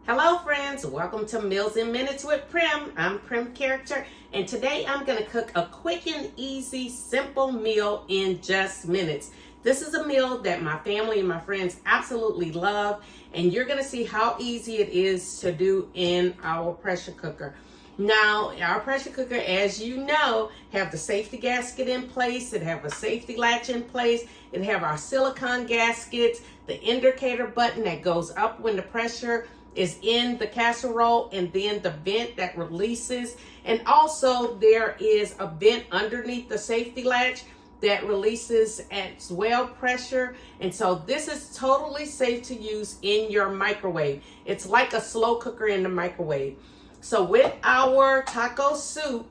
Hello friends, welcome to Meals in Minutes with Prim. I'm Prim Character, and today I'm going to cook a quick and easy, simple meal in just minutes. This is a meal that my family and my friends absolutely love, and you're going to see how easy it is to do in our pressure cooker. Now, our pressure cooker, as you know, have the safety gasket in place. It have a safety latch in place. It have our silicone gaskets, the indicator button that goes up when the pressure is in the casserole, and then the vent that releases. And also there is a vent underneath the safety latch that releases as well pressure. And so this is totally safe to use in your microwave. It's like a slow cooker in the microwave. So with our taco soup,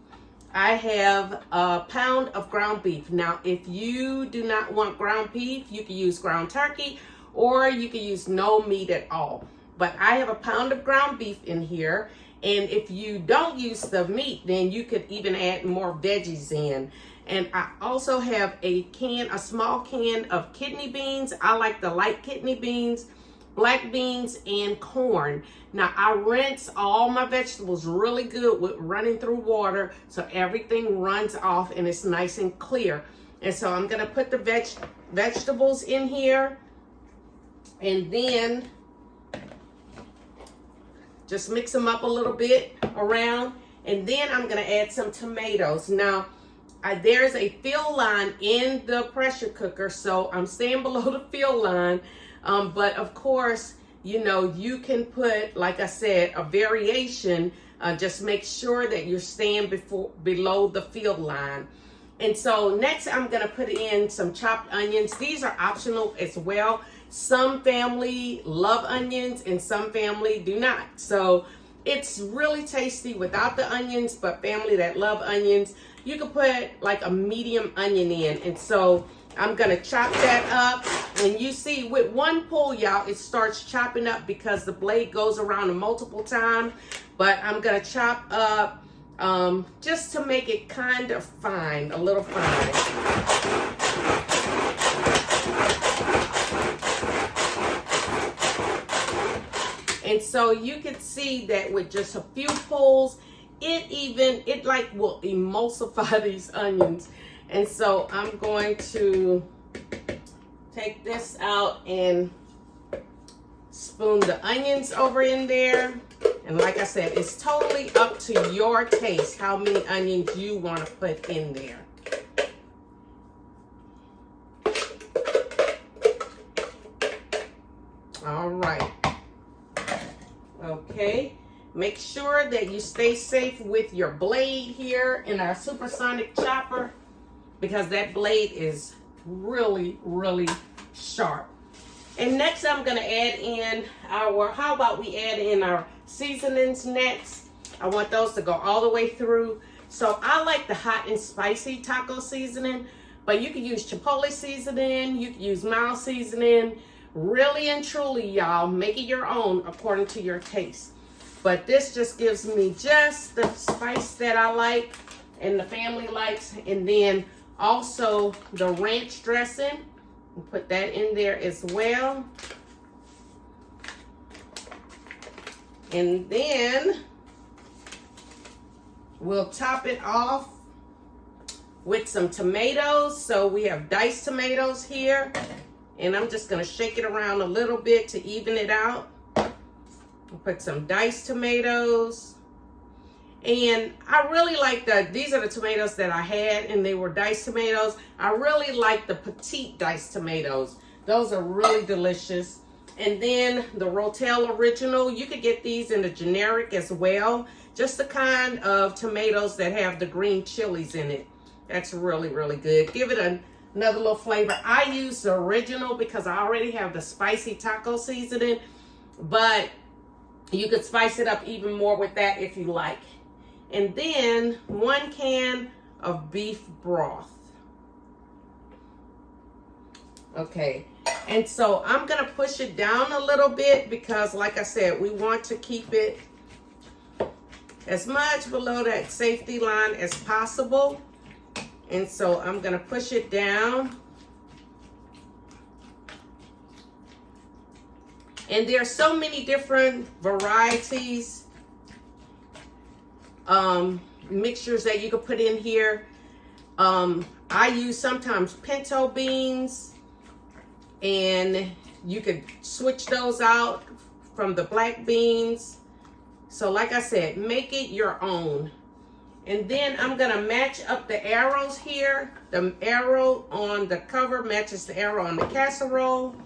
I have a pound of ground beef. Now, if you do not want ground beef, you can use ground turkey, or you can use no meat at all. But I have a pound of ground beef in here. And if you don't use the meat, then you could even add more veggies in. And I also have a small can of kidney beans. I like the light kidney beans, black beans, and corn. Now, I rinse all my vegetables really good with running through water so everything runs off and it's nice and clear. And so I'm gonna put the vegetables in here, and then just mix them up a little bit around, and then I'm gonna add some tomatoes. Now, there's a fill line in the pressure cooker, so I'm staying below the fill line. But of course, you know, you can put, like I said, a variation. Just make sure that you're staying below the fill line. And so next I'm gonna put in some chopped onions. These are optional as well. Some family love onions and some family do not. So it's really tasty without the onions, but family that love onions, you can put like a medium onion in. And so I'm gonna chop that up. And you see with one pull, y'all, it starts chopping up because the blade goes around multiple times. But I'm gonna chop up just to make it kind of fine, a little fine. And so you can see that with just a few pulls, it like will emulsify these onions. And so I'm going to take this out and spoon the onions over in there. And like I said, it's totally up to your taste how many onions you want to put in there. All right. Okay, make sure that you stay safe with your blade here in our supersonic chopper, because that blade is really, really sharp. And next I'm gonna add in how about we add in our seasonings next. I want those to go all the way through. So I like the hot and spicy taco seasoning, but you can use chipotle seasoning, you can use mild seasoning. Really and truly, y'all, make it your own according to your taste. But this just gives me just the spice that I like and the family likes. And then also the ranch dressing. We'll put that in there as well. And then we'll top it off with some tomatoes. So we have diced tomatoes here. And I'm just gonna shake it around a little bit to even it out. I'll put some diced tomatoes. And I really like these are the tomatoes that I had, and they were diced tomatoes. I really like the Petite diced tomatoes. Those are really delicious. And then the Rotel Original, you could get these in the generic as well. Just the kind of tomatoes that have the green chilies in it. That's really, really good. Give it another little flavor. I use the original because I already have the spicy taco seasoning, but you could spice it up even more with that if you like. And then 1 can of beef broth. Okay, and so I'm gonna push it down a little bit because, like I said, we want to keep it as much below that safety line as possible. And so I'm gonna push it down. And there are so many different varieties, mixtures that you could put in here. I use sometimes pinto beans, and you could switch those out from the black beans. So like I said, make it your own. And then I'm gonna match up the arrows here. The arrow on the cover matches the arrow on the casserole.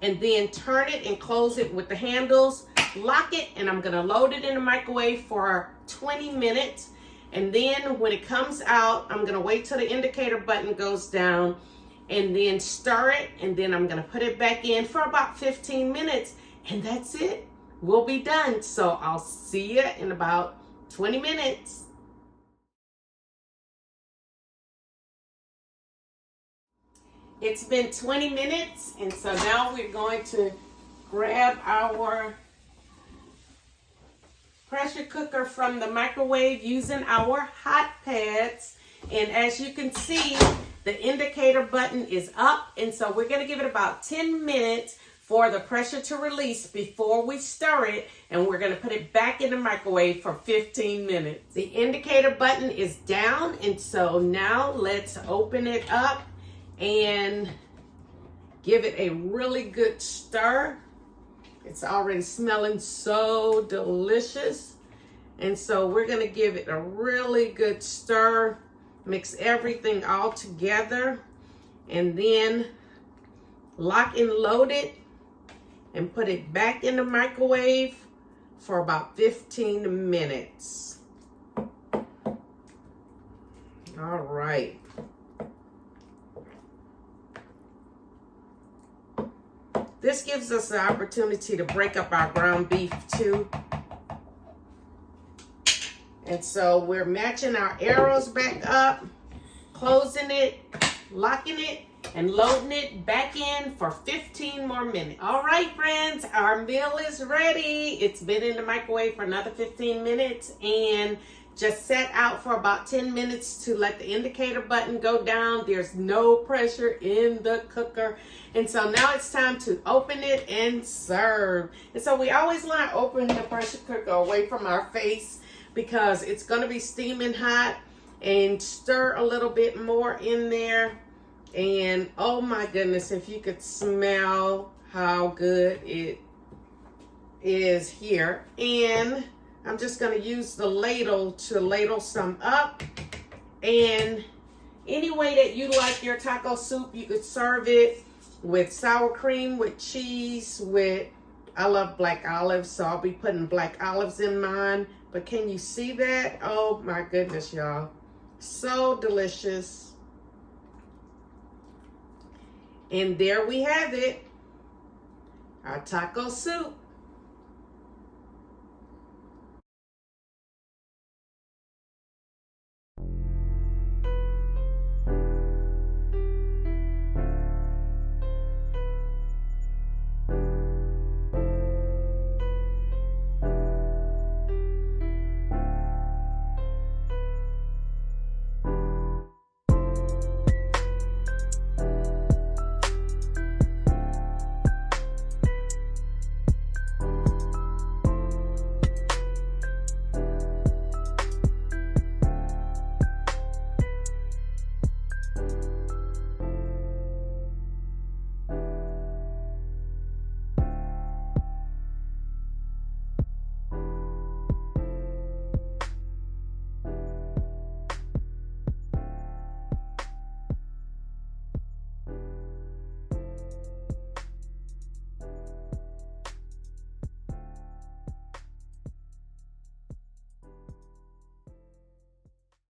And then turn it and close it with the handles. Lock it, and I'm gonna load it in the microwave for 20 minutes. And then when it comes out, I'm gonna wait till the indicator button goes down and then stir it. And then I'm gonna put it back in for about 15 minutes. And that's it. We'll be done. So I'll see you in about 20 minutes. It's been 20 minutes, and so now we're going to grab our pressure cooker from the microwave using our hot pads. And as you can see, the indicator button is up, and so we're going to give it about 10 minutes for the pressure to release before we stir it, and we're going to put it back in the microwave for 15 minutes. The indicator button is down, and so now let's open it up and give it a really good stir. It's already smelling so delicious, and so we're going to give it a really good stir, mix everything all together, and then lock and load it and put it back in the microwave for about 15 minutes. All right. This gives us the opportunity to break up our ground beef too. And so we're matching our arrows back up, closing it, locking it, and loading it back in for 15 more minutes. All right, friends, our meal is ready. It's been in the microwave for another 15 minutes and just set out for about 10 minutes to let the indicator button go down. There's no pressure in the cooker. And so now it's time to open it and serve. And so we always want to open the pressure cooker away from our face because it's going to be steaming hot, and stir a little bit more in there. And oh my goodness, if you could smell how good it is here. And I'm just going to use the ladle to ladle some up. And any way that you like your taco soup, you could serve it with sour cream, with cheese, with, I love black olives, so I'll be putting black olives in mine. But can you see that? Oh my goodness, y'all. So delicious. And there we have it, our taco soup.